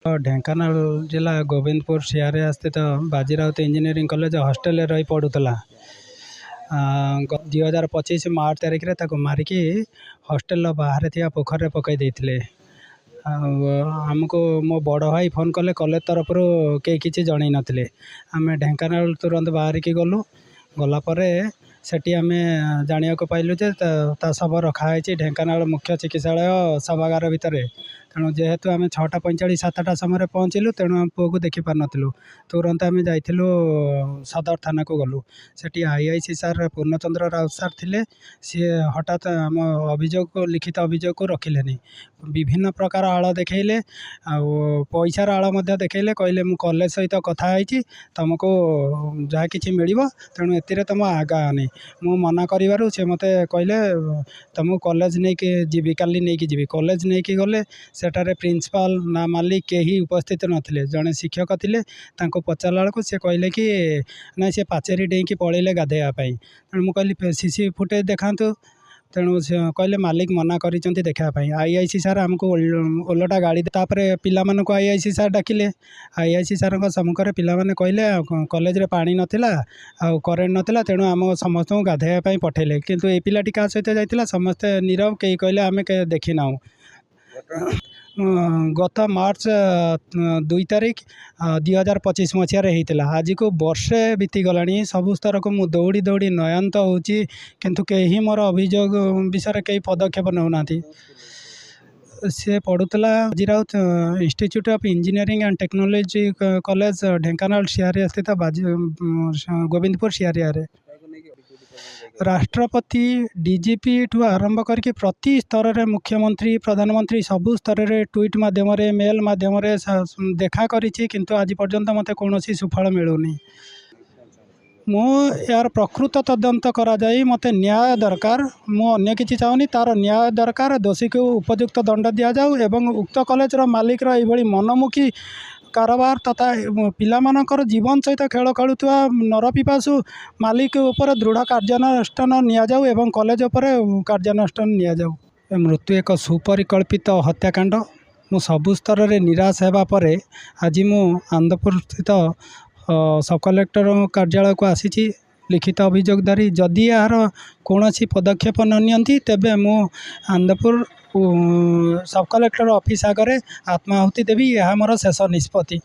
ढेंकानाल जिला गोविंदपुर सिआरे स्थित बाजीराउत इंजीनियरिंग कॉलेज हॉस्टेल रही पढ़ुला 2025 मार्च तारिख रे ताको मारिकी हॉस्टेल बाहर थी पोखर रे पकई देइथिले। आमको मो बड़ भाई फोन कले कॉलेज तरफ कई किसी जन नथिले। आम ढेंकानाल तुरंत बाहर की गलु गलापर सेठी आम जाना पाइलु जे ता शव रखाई ढेंकानाल मुख्य चिकित्सालय सभागार भितर। तेणु जेहेतु आम 6:45 7टा समय पहुँचलु तेणु आम पुआ को देखी पार नु। तुरंत आम जाइलु सदर थाना को गलु। सेठी आईआईसी सार पूर्णचंद्र राउत सार थिले। सी हठात आम अभियोग लिखित अभियोग को रखिले। विभिन्न प्रकार आड़ देखले पैसार आड़ देखले कहले मु कॉलेज सहित कथा तुमको जहाँ कि मिल तेणु ए तुम आगानी मु मना कर से मत कहले तुमको कॉलेज नहीं कि जीवी काली नहीं कि जीवी कॉलेज नहीं कि गले सेटारे प्रिंसिपाल ना मालिक कहीं उपस्थित नथिले। जड़े शिक्षक थे पचारा बेलू सी कहले कि ना सी पाचेरी डेईकी पलैले गाधेवाई। तेणु मुझे कहली सीसी फुटेज देखा तेणु से कहले मालिक मना करिसेंती देखापी। आईआईसी सार आमको ओलटा गाड़ी तापर पिला मानक आईआईसी सार डाकिले। आईआईसी सार सम्मुखें पिला माने कहले कॉलेज रे पानी नथिला आ करेन्ट नथिला तेणु आम समस्त गाधेवाई पठेले। किंतु ए पिलाटी क्या सहित जाइतिला समस्ते नीरव कई कहले आम देखी ना। गत मार्च 2 तारिख 2025 मसीह होता। आज को वर्षे बीतीगला सबु स्तर को मुझे दौड़ी दौड़ी नयंत होची किंतु कहीं मोर अभियोग विषय कई पदक्षेप नौना। सी पढ़ुला बाजीराउत institute of engineering and technology college Dhenkanal सिआरे स्थित गोविंदपुर सिआरे। राष्ट्रपति डीजीपी ठू आरंभ करके प्रति स्तर रे मुख्यमंत्री प्रधानमंत्री सबु स्तर रे ट्वीट माध्यम मेल माध्यम देखा करी किंतु आज पर्यंत मते कौन सुफल मिलूनी। मु यार प्रकृत तदंत करा जाई मते न्याय दरकार। मु अन्य किसी चाहूनी तार न्याय दरकार। दोषी को उपयुक्त दंड दि जाऊ एवं उक्त कॉलेज मालिक रही मनमुखी कारोबार तथा पिलामानकर जीवन सहित खेल खेलुवा नरपिपासु मालिक उपर दृढ़ कार्यानुष्ठान नियाजाऊ एवं कॉलेज उपर कार्यानुष्ठान नियाजाऊ। मृत्यु एक सुपरिकल्पित हत्याकांड। मु सबु स्तर रे निराश हेबा परे आज मु आनंदपुर स्थित सब कलेक्टर कार्यालय को आसी लिखित अभियोगदारी जदि यार कौन पदक्षेप न नियंती तेबे मु आनंदपुर सब कलेक्टर ऑफिस आगे आत्माहुति देवी। यह मोर शेष निष्पत्ति।